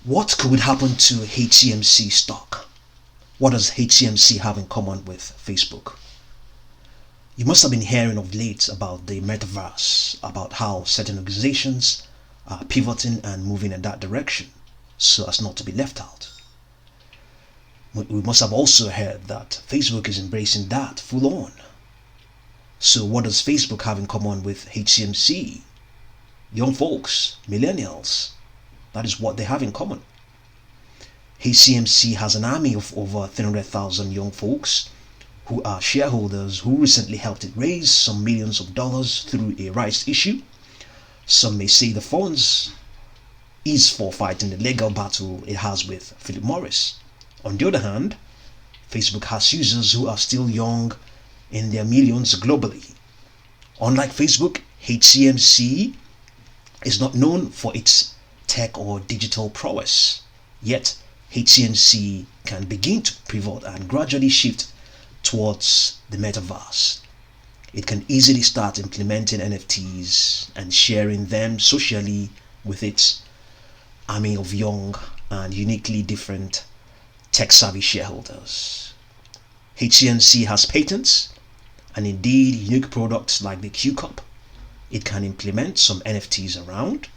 What could happen to HCMC stock? What does HCMC have in common with Facebook? You must have been hearing of late about the metaverse, about how certain organizations are pivoting and moving in that direction so as not to be left out. We must have also heard that Facebook is embracing that full on. So what does Facebook have in common with HCMC? Young folks, millennials, that is what they have in common. HCMC has an army of over 300,000 young folks who are shareholders who recently helped it raise some millions of dollars through a rights issue. Some may say the funds is for fighting the legal battle it has with Philip Morris. On the other hand, Facebook has users who are still young in their millions globally. Unlike Facebook, HCMC is not known for its tech or digital prowess. Yet, HCMC can begin to pivot and gradually shift towards the metaverse. It can easily start implementing NFTs and sharing them socially with its army of young and uniquely different tech-savvy shareholders. HCMC has patents and indeed unique products like the Q Cup. It can implement some NFTs around,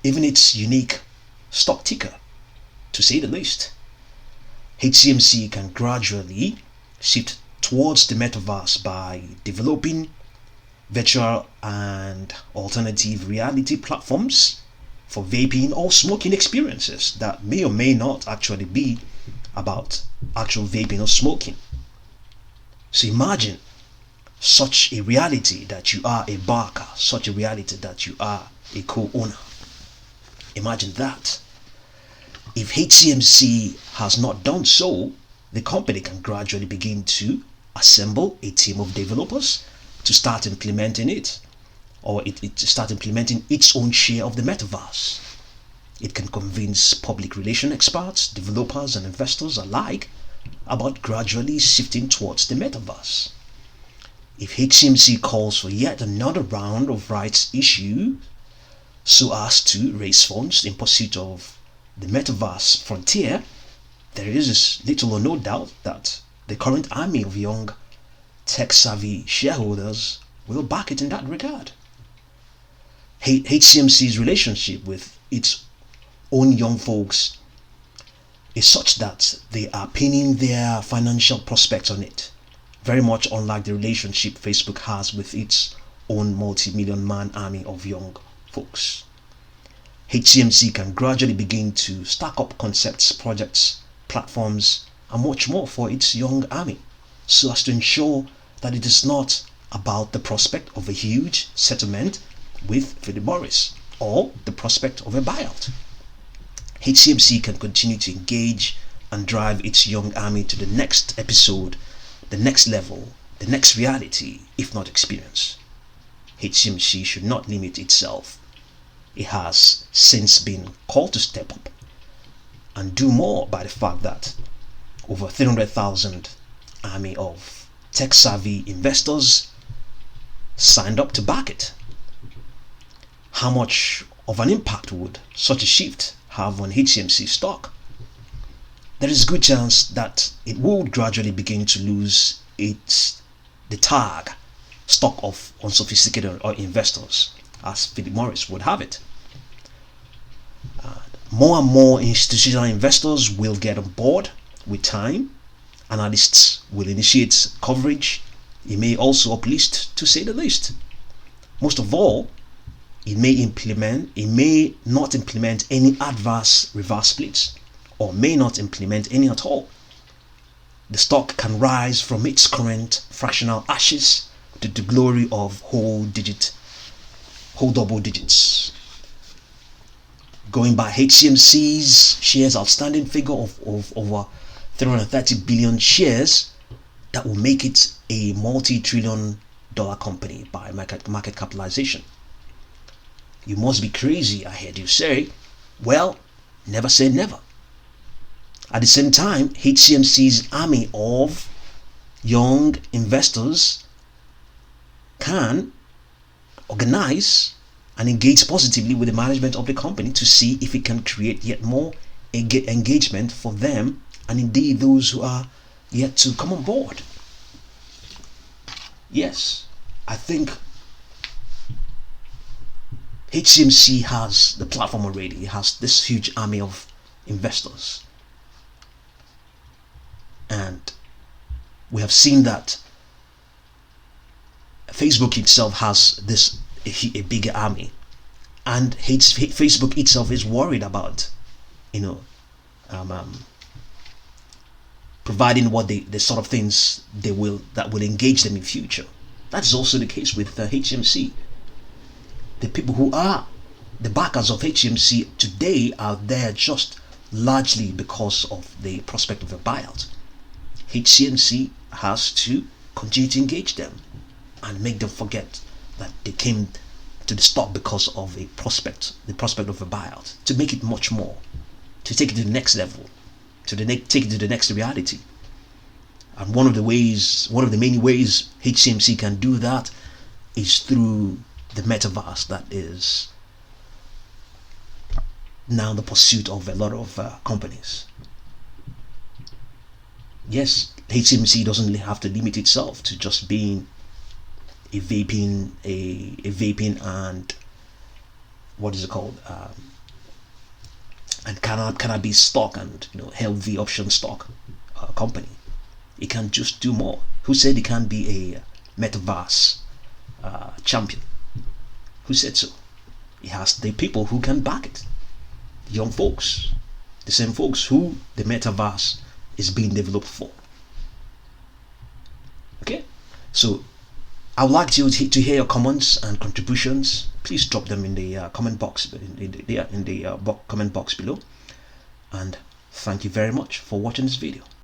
even its unique stock ticker, to say the least. HCMC can gradually shift towards the metaverse by developing virtual and alternative reality platforms for vaping or smoking experiences that may or may not actually be about actual vaping or smoking. So imagine such a reality that you are a barker, such a reality that you are a co-owner. Imagine that. If HCMC has not done so, the company can gradually begin to assemble a team of developers to start implementing it, or it start implementing its own share of the metaverse. It can convince public relation experts, developers, and investors alike about gradually shifting towards the metaverse. If HCMC calls for yet another round of rights issue so as to raise funds in pursuit of the metaverse frontier, there is little or no doubt that the current army of young tech-savvy shareholders will back it in that regard. HCMC's relationship with its own young folks is such that they are pinning their financial prospects on it, very much unlike the relationship Facebook has with its own multi-million man army of young folks. HCMC can gradually begin to stack up concepts, projects, platforms, and much more for its young army, so as to ensure that it is not about the prospect of a huge settlement with Philip Morris or the prospect of a buyout. HCMC can continue to engage and drive its young army to the next episode, the next level, the next reality, if not experience. HCMC should not limit itself. It has since been called to step up and do more by the fact that over 300,000 army of tech-savvy investors signed up to back it. How much of an impact would such a shift have on HCMC stock? There is a good chance that it would gradually begin to lose the tag stock of unsophisticated or investors, as Philip Morris would have it. More and more institutional investors will get on board with time. Analysts will initiate coverage. It may also uplist, to say the least. Most of all, it may not implement any adverse reverse splits, or may not implement any at all. The stock can rise from its current fractional ashes to the glory of whole double digits. Going by HCMC's shares outstanding figure of over 330 billion shares, that will make it a multi-trillion dollar company by market capitalization. You must be crazy, I heard you say. Well, never say never. At the same time, HCMC's army of young investors can organize and engage positively with the management of the company to see if it can create yet more engagement for them and indeed those who are yet to come on board. Yes, I think HCMC has the platform already. It has this huge army of investors, and we have seen that Facebook itself has this a bigger army, and Facebook itself is worried about, providing what the sort of things that will engage them in future. That's also the case with HCMC. The people who are the backers of HCMC today are there just largely because of the prospect of a buyout. HCMC has to continue to engage them and make them forget that they came to the stock because of the prospect of a buyout, to make it much more, to take it to the next level, take it to the next reality. And one of the many ways HCMC can do that is through the metaverse that is now the pursuit of a lot of companies. Yes, HCMC doesn't have to limit itself to just being a vaping and what is it called, and cannabis stock and healthy option stock company. It can just do more. Who said it can be a metaverse champion? Who said so? It has the people who can back it, young folks, the same folks who the metaverse is being developed for. Okay, so I would like to hear your comments and contributions. Please drop them in the comment box comment box below. And thank you very much for watching this video.